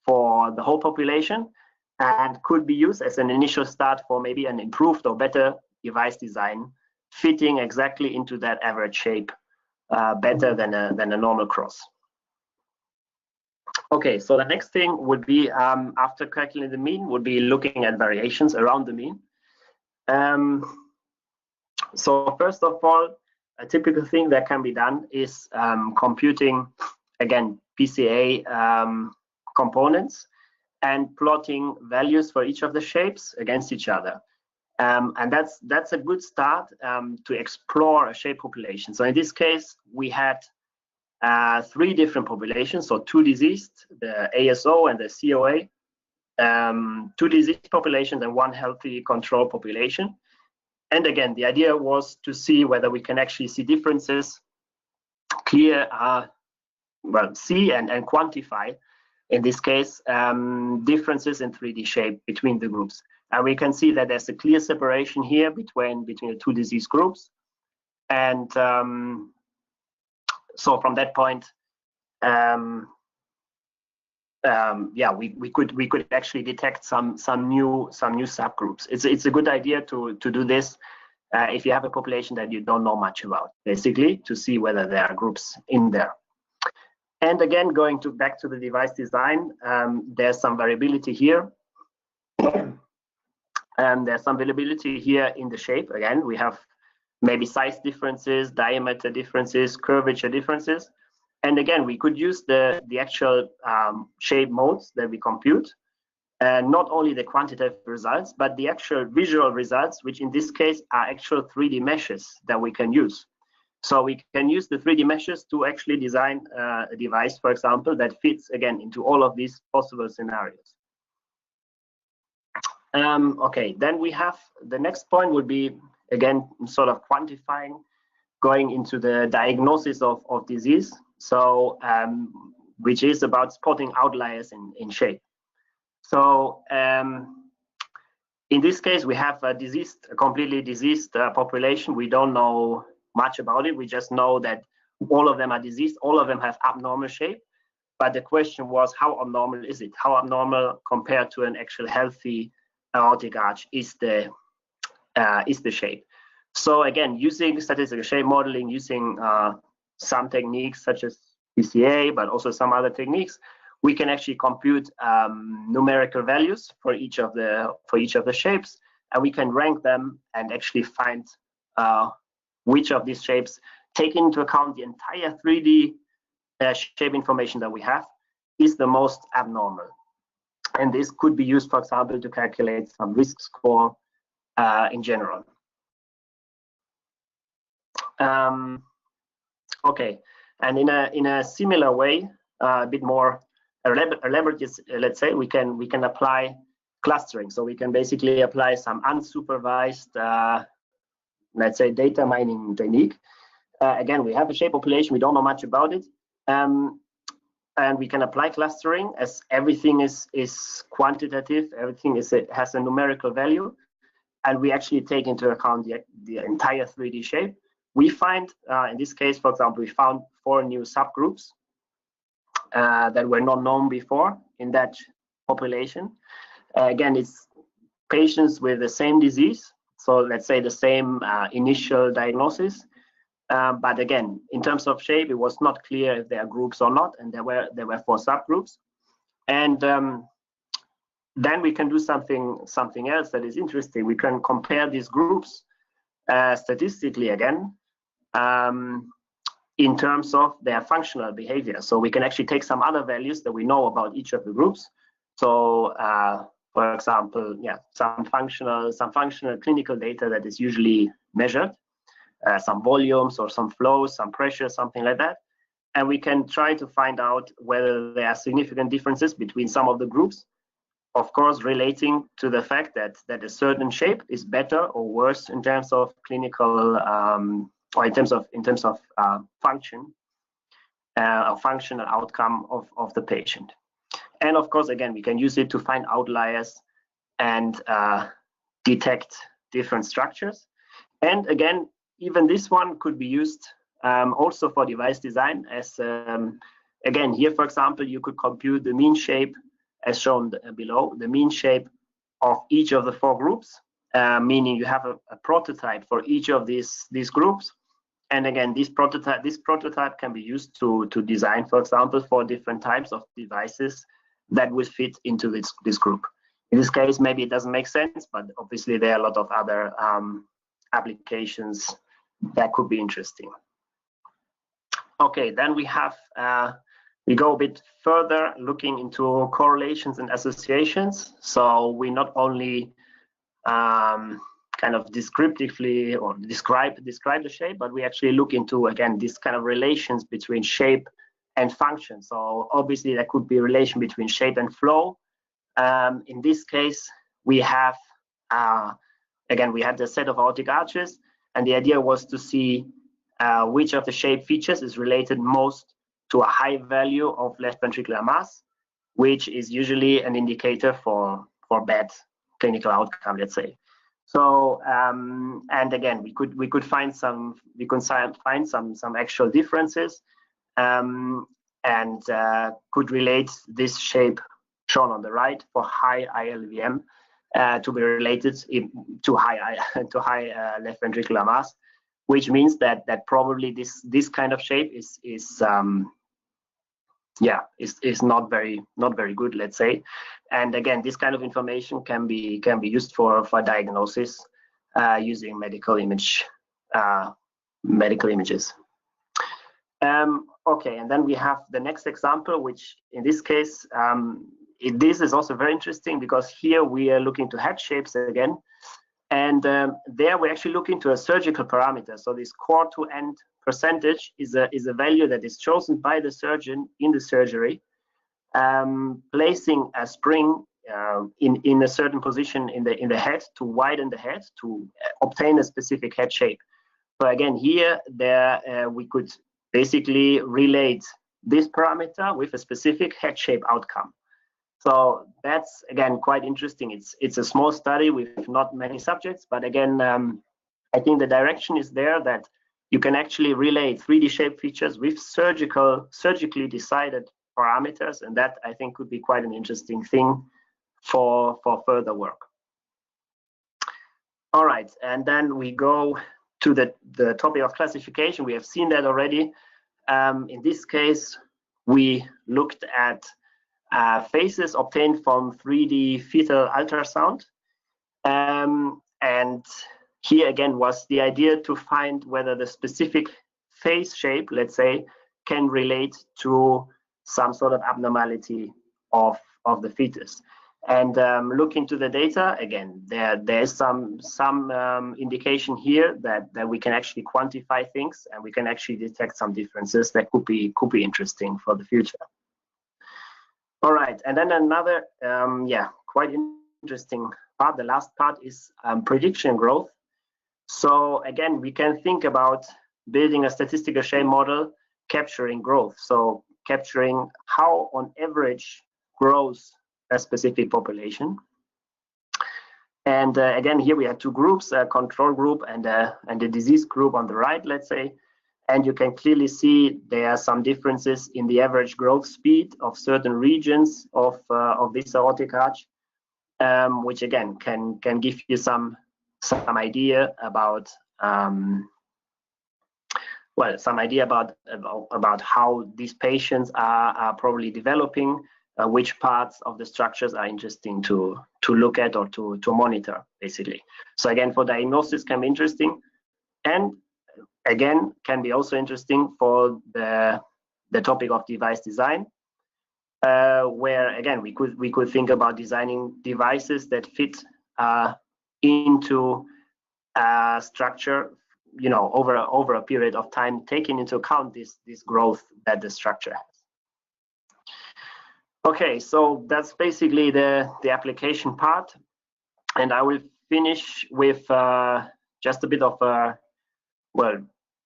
for the whole population, and could be used as an initial start for maybe an improved or better device design, fitting exactly into that average shape better than a normal cross. Okay, so the next thing would be, after calculating the mean, would be looking at variations around the mean. So first of all, a typical thing that can be done is computing, again, PCA components and plotting values for each of the shapes against each other. And that's a good start to explore a shape population. So in this case, we had 3 different populations, so 2 diseased, the ASO and the COA, 2 diseased populations and 1 healthy control population. And again, the idea was to see whether we can actually see differences, clear, see and quantify, in this case, differences in 3D shape between the groups. And we can see that there's a clear separation here between the 2 disease groups. And so from that point, we could actually detect some new subgroups. It's a good idea to do this if you have a population that you don't know much about, basically, to see whether there are groups in there. And again, going back to the device design, there's some variability here. And there's some variability here in the shape. Again, we have maybe size differences, diameter differences, curvature differences. And again, we could use the actual shape modes that we compute, and not only the quantitative results, but the actual visual results, which in this case are actual 3D meshes that we can use. So we can use the 3D meshes to actually design a device, for example, that fits, again, into all of these possible scenarios. Okay, then we have the next point would be, again, sort of quantifying, going into the diagnosis of disease. So, which is about spotting outliers in shape. So, in this case, we have a completely diseased population. We don't know much about it. We just know that all of them are diseased. All of them have abnormal shape. But the question was, how abnormal is it? How abnormal compared to an actual healthy aortic arch is the shape? So again, using statistical shape modeling, using some techniques such as PCA, but also some other techniques, we can actually compute numerical values for each of the shapes, and we can rank them and actually find which of these shapes, take into account the entire 3D shape information that we have, is the most abnormal. And this could be used, for example, to calculate some risk score in general. Okay, and in a similar way, a bit more elaborate, let's say, we can apply clustering. So we can basically apply some unsupervised, let's say, data mining technique. Again, we have a shape population, we don't know much about it, and we can apply clustering, as everything is quantitative, everything has a numerical value, and we actually take into account the entire 3D shape. We find, in this case, for example, we found 4 new subgroups that were not known before in that population. Again, it's patients with the same disease, so let's say the same initial diagnosis. But again, in terms of shape, it was not clear if there are groups or not, and there were 4 subgroups. And then we can do something else that is interesting. We can compare these groups statistically again, in terms of their functional behavior. So we can actually take some other values that we know about each of the groups. So, for example, some functional clinical data that is usually measured, some volumes or some flows, some pressure, something like that. And we can try to find out whether there are significant differences between some of the groups, of course, relating to the fact that a certain shape is better or worse in terms of clinical or in terms of function or functional outcome of the patient. And of course, again, we can use it to find outliers and detect different structures. And again, even this one could be used also for device design, as again, here, for example, you could compute the mean shape as shown below, the mean shape of each of the 4 groups, meaning you have a prototype for each of these groups. And again, this prototype can be used to design, for example, 4 different types of devices that will fit into this group. In this case, maybe it doesn't make sense, but obviously there are a lot of other applications that could be interesting. Okay, then we have we go a bit further looking into correlations and associations. So we not only kind of descriptively or describe the shape, but we actually look into, again, this kind of relations between shape and function. So obviously there could be a relation between shape and flow. In this case, we have, again, we had the set of aortic arches, and the idea was to see which of the shape features is related most to a high value of left ventricular mass, which is usually an indicator for bad clinical outcome, let's say. So and again, we could find some actual differences, and could relate this shape shown on the right for high ILVM to be related to high left ventricular mass, which means that probably this kind of shape is not very good, let's say. And again, this kind of information can be used for diagnosis using medical images. Okay, and then we have the next example, which in this case, this is also very interesting because here we are looking to head shapes again. And there we actually look into a surgical parameter. So this core to end percentage is a value that is chosen by the surgeon in the surgery, placing a spring in a certain position in the head to widen the head to obtain a specific head shape. So again, here we could basically relate this parameter with a specific head shape outcome. So that's, again, quite interesting. It's a small study with not many subjects, but again, I think the direction is there that you can actually relate 3D shape features with surgically decided parameters, and that I think could be quite an interesting thing for further work. All right, and then we go to the topic of classification. We have seen that already. In this case, we looked at faces obtained from 3D fetal ultrasound. And here again was the idea to find whether the specific face shape, let's say, can relate to some sort of abnormality of the fetus. And look into the data again. There's some indication here that we can actually quantify things and we can actually detect some differences that could be interesting for the future. All right, and then another quite interesting part. The last part is prediction growth. So again, we can think about building a statistical shape model capturing growth. So capturing how on average grows a specific population. And again, here we have 2 groups, a control group and a disease group on the right, let's say. And you can clearly see there are some differences in the average growth speed of certain regions of this aortic arch, which again can give you some idea about about how these patients are probably developing, which parts of the structures are interesting to look at or to monitor, basically. So again, for diagnosis can be interesting, and again can be also interesting for the topic of device design, where again we could think about designing devices that fit into a structure, you know, over a period of time, taking into account this growth that the structure has. Okay, so that's basically the application part, and I will finish with just a bit of a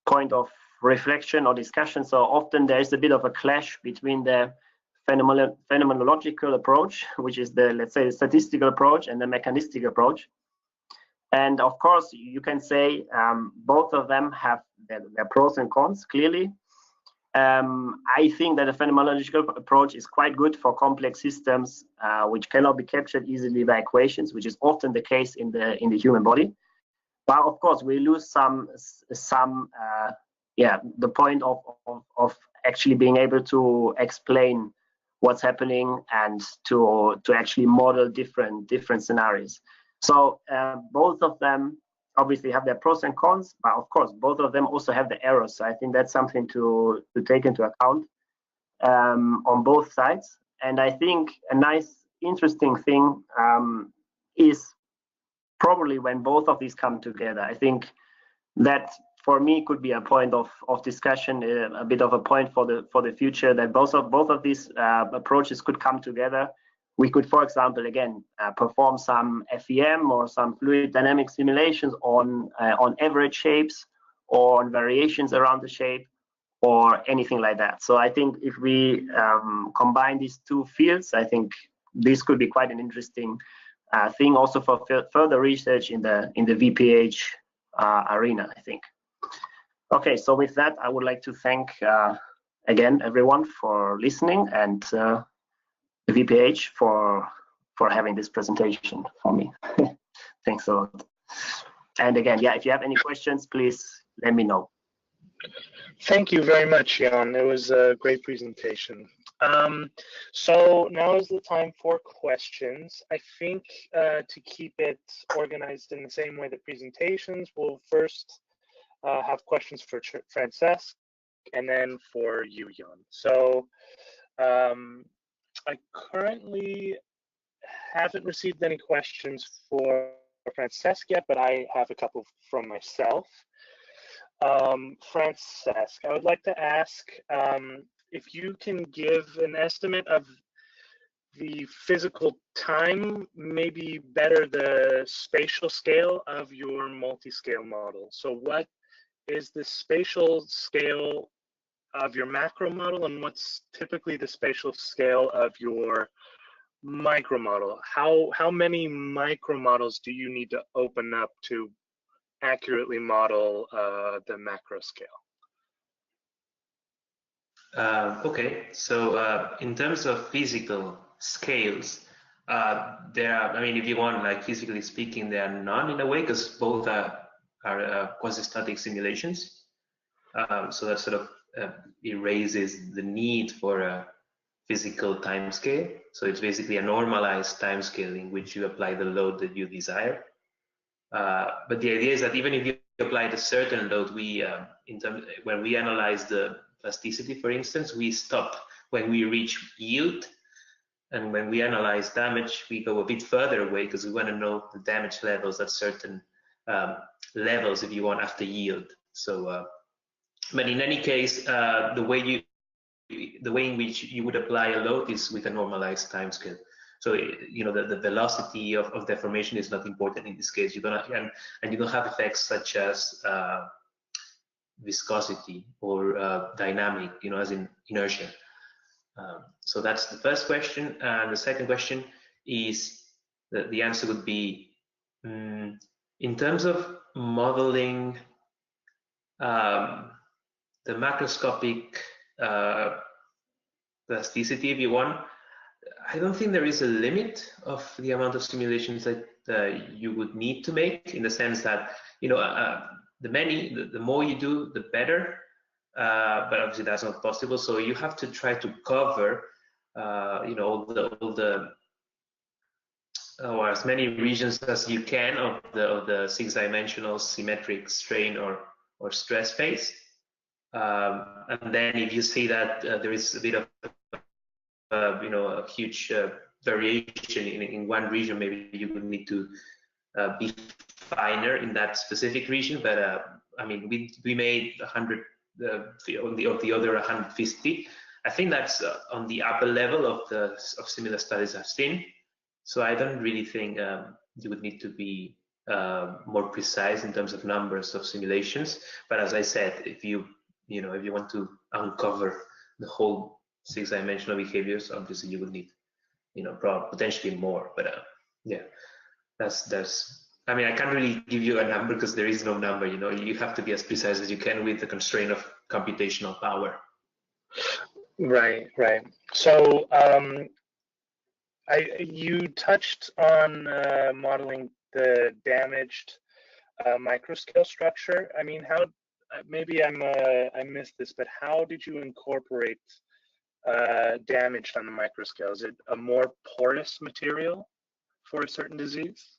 point of reflection or discussion. So often there is a bit of a clash between the phenomenological approach, which is the, let's say, the statistical approach, and the mechanistic approach. And of course, you can say both of them have their pros and cons, clearly. I think that the phenomenological approach is quite good for complex systems which cannot be captured easily by equations, which is often the case in the human body. But of course, we lose the point of actually being able to explain what's happening and to actually model different scenarios. So both of them obviously have their pros and cons, but of course both of them also have the errors. So I think that's something to take into account on both sides. And I think a nice, interesting thing is probably when both of these come together. I think that for me could be a point of discussion, a bit of a point for the future, that both of these approaches could come together. We could, for example, again, perform some FEM or some fluid dynamic simulations on average shapes or on variations around the shape or anything like that. So I think if we combine these two fields, I think this could be quite an interesting thing also for further research in the VPH arena, I think. Okay, so with that, I would like to thank again everyone for listening, and the VPH for having this presentation for me. Thanks a lot. And again, yeah, if you have any questions, please let me know. Thank you very much, Jan. It was a great presentation. So now is the time for questions. I think to keep it organized in the same way the presentations, we'll first have questions for Francesc and then for you, Jan. So I currently haven't received any questions for Francesc yet, but I have a couple from myself. Francesc, I would like to ask if you can give an estimate of the physical time, maybe better the spatial scale of your multiscale model. So what is the spatial scale of your macro model, and what's typically the spatial scale of your micro model? How many micro models do you need to open up to accurately model the macro scale? Okay, so in terms of physical scales, there are, I mean, if you want, like physically speaking, there are none in a way, because both are quasi-static simulations. So that sort of erases the need for a physical time scale. So it's basically a normalized time scale in which you apply the load that you desire. But the idea is that even if you applied a certain load, when we analyze the plasticity, for instance, we stop when we reach yield, and when we analyze damage, we go a bit further away because we want to know the damage levels at certain levels, if you want, after yield. So, but in any case, the way in which you would apply a load is with a normalized time scale. So you know the velocity of deformation is not important in this case. You don't have, and you don't have effects such as viscosity or dynamic, you know, as in inertia. So that's the first question. And the second question is that the answer would be in terms of modeling the macroscopic plasticity, if you want. I don't think there is a limit of the amount of simulations that you would need to make, in the sense that, you know, the more you do, the better. But obviously that's not possible. So you have to try to cover, you know, or as many regions as you can of the six-dimensional symmetric strain or stress phase. And then if you see that there is a bit of you know, a huge variation in one region, maybe you would need to be finer in that specific region. But I mean, we made 100 of the other 150. I think that's on the upper level of similar studies I've seen. So I don't really think you would need to be more precise in terms of numbers of simulations. But as I said, if you want to uncover the whole 6-dimensional behaviors, obviously you would need, potentially more. But yeah, that's. I mean, I can't really give you a number because there is no number. You have to be as precise as you can with the constraint of computational power. Right. So you touched on modeling the damaged microscale structure. I mean, how? Maybe I missed this, but how did you incorporate damaged on the microscale? Is it a more porous material for a certain disease?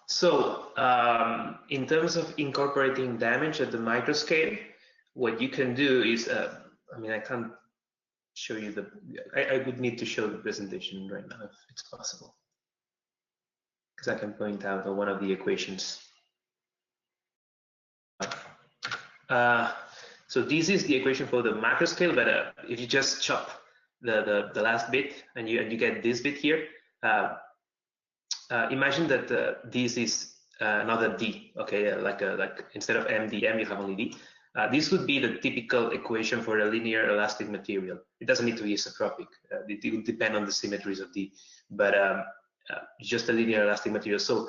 So in terms of incorporating damage at the microscale, what you can do is, I mean, I can't show you I would need to show the presentation right now if it's possible, because I can point out one of the equations. So this is the equation for the macroscale, but if you just chop the last bit and you get this bit here, imagine that this is another D, okay? Like instead of M, you have only D. This would be the typical equation for a linear elastic material. It doesn't need to be isotropic. It will depend on the symmetries of D, but just a linear elastic material. So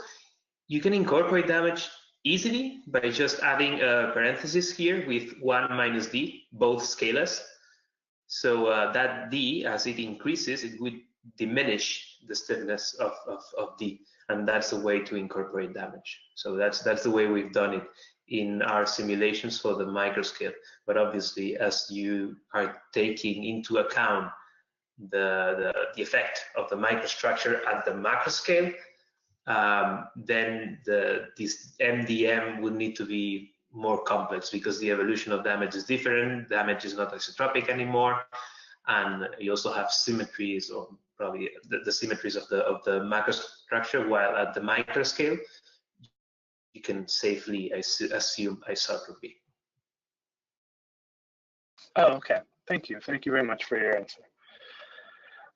you can incorporate damage easily by just adding a parenthesis here with 1 minus D, both scalars. So that D, as it increases, it would diminish the stiffness of D, and that's the way to incorporate damage. So that's the way we've done it in our simulations for the microscale. But obviously, as you are taking into account the effect of the microstructure at the macroscale, then this MDM would need to be more complex because the evolution of damage is different. Damage is not isotropic anymore, and you also have symmetries, or probably the symmetries of the macrostructure, while at the microscale you can safely assume isotropy. Oh, okay. Thank you very much for your answer.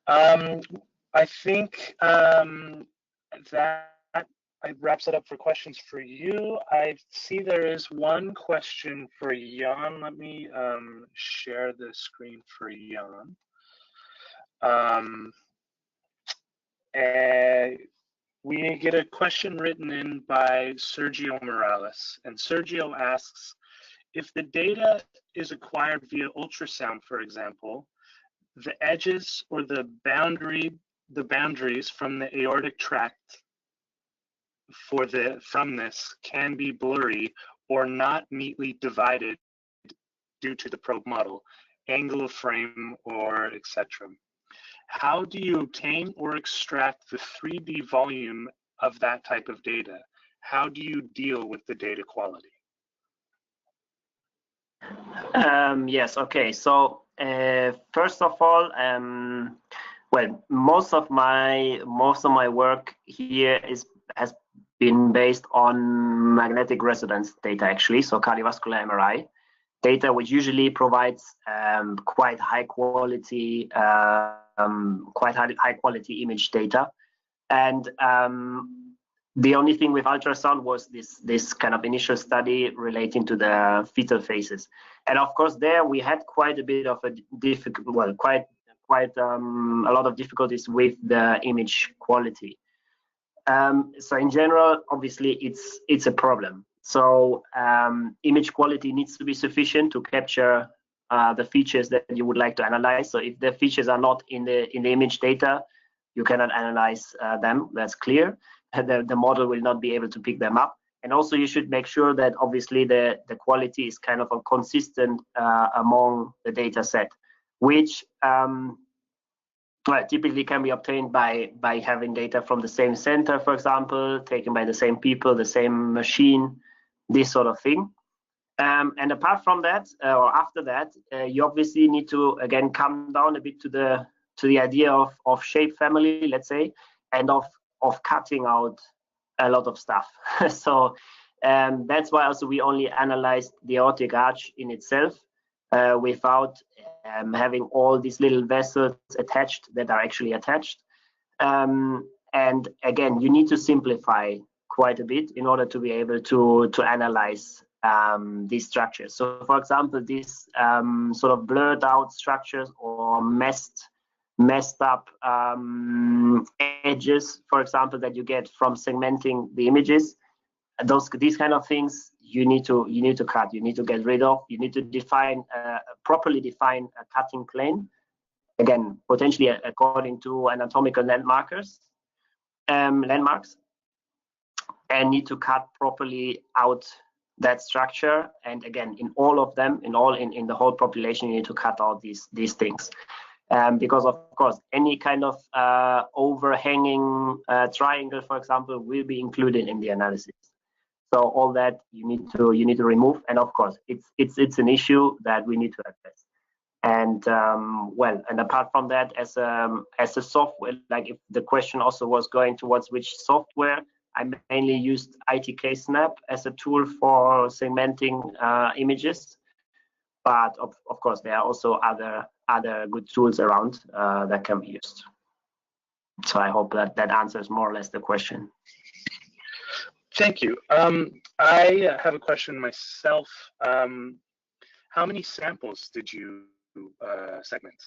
I think that wraps it up for questions for you. I see there is one question for Jan. Let me share the screen for Jan. And we get a question written in by Sergio Morales, and Sergio asks, if the data is acquired via ultrasound, for example, the edges or the boundaries from the aortic tract from this can be blurry or not neatly divided due to the probe model, angle of frame, or etc. How do you obtain or extract the 3D volume of that type of data? How do you deal with the data quality? Yes, okay. So first of all, well, most of my work here has been based on magnetic resonance data, actually, so cardiovascular MRI data, which usually provides quite high quality image data. And the only thing with ultrasound was this kind of initial study relating to the fetal phases. And of course, there we had quite a bit of a quite a lot of difficulties with the image quality. So in general, obviously, it's a problem. So image quality needs to be sufficient to capture the features that you would like to analyze. So if the features are not in the image data, you cannot analyze them. That's clear. The model will not be able to pick them up. And also, you should make sure that obviously the quality is kind of a consistent among the data set, which typically can be obtained by having data from the same center, for example, taken by the same people, the same machine, this sort of thing. And apart from that, or after that, you obviously need to again come down a bit to the idea of shape family, let's say, and of cutting out a lot of stuff. So that's why also we only analyzed the aortic arch in itself without having all these little vessels attached that are actually attached. And again, you need to simplify quite a bit in order to be able to analyze these structures. So, for example, these sort of blurred out structures or messed up edges, for example, that you get from segmenting the images. These kind of things you need to cut. You need to get rid of. You need to properly define a cutting plane. Again, potentially according to anatomical landmarks, and need to cut properly out that structure. And again, in all of them, in the whole population, you need to cut out these things. Because of course, any kind of overhanging triangle, for example, will be included in the analysis. So all that you need to remove. And of course, it's an issue that we need to address. And and apart from that, as a software, like if the question also was going towards which software, I mainly used ITK Snap as a tool for segmenting images. But of course, there are also other good tools around that can be used. So I hope that answers more or less the question. Thank you. I have a question myself. How many samples did you segment?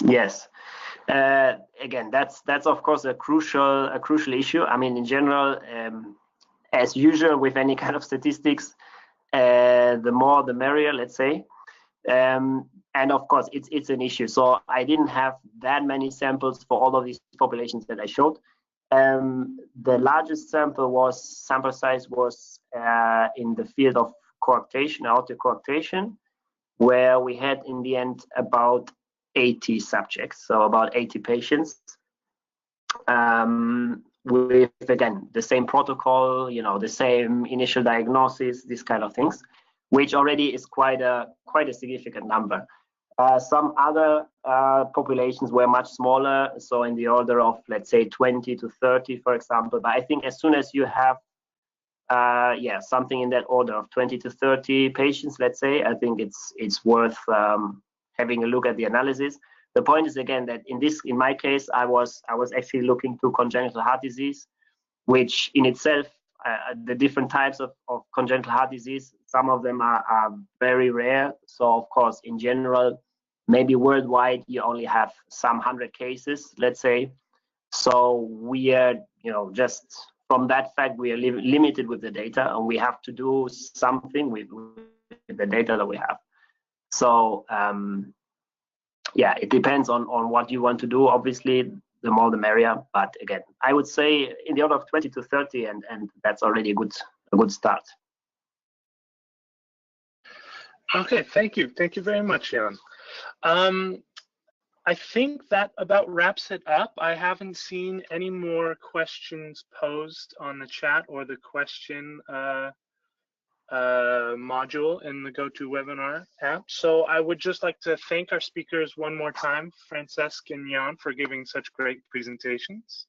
Yes. Again, that's of course a crucial issue. I mean, in general, as usual with any kind of statistics, the more the merrier, let's say. And of course, it's an issue. So I didn't have that many samples for all of these populations that I showed. The largest sample size was in the field of coarctation, aortic coarctation, where we had in the end about 80 subjects, so about 80 patients, with again the same protocol, the same initial diagnosis, these kind of things, which already is quite a significant number. Some other populations were much smaller, so in the order of, let's say, 20 to 30, for example. But I think as soon as you have something in that order of 20 to 30 patients, let's say, I think it's worth having a look at the analysis. The point is, again, that in my case, I was actually looking to congenital heart disease, which in itself, the different types of congenital heart disease, some of them are very rare. So of course, in general, maybe worldwide, you only have some 100 cases, let's say. So we are, just from that fact, we are limited with the data, and we have to do something with the data that we have. So it depends on what you want to do. Obviously, the more the merrier. But again, I would say in the order of 20 to 30, and that's already a good start. Okay, thank you. Thank you very much, Jan. I think that about wraps it up. I haven't seen any more questions posed on the chat or the question module in the GoToWebinar app. So I would just like to thank our speakers one more time, Francesc and Jan, for giving such great presentations.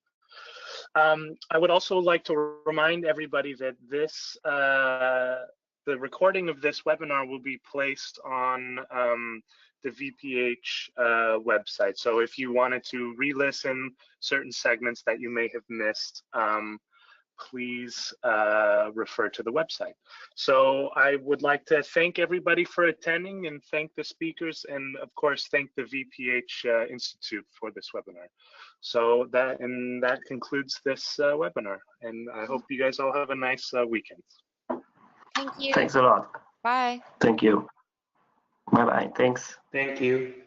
I would also like to remind everybody that the recording of this webinar will be placed on the VPH website. So if you wanted to re-listen certain segments that you may have missed, please refer to the website. So I would like to thank everybody for attending, and thank the speakers, and of course thank the VPH Institute for this webinar. So that concludes this webinar, and I hope you guys all have a nice weekend. Thank you. Thanks a lot. Bye. Thank you. Bye-bye. Thanks. Thank you.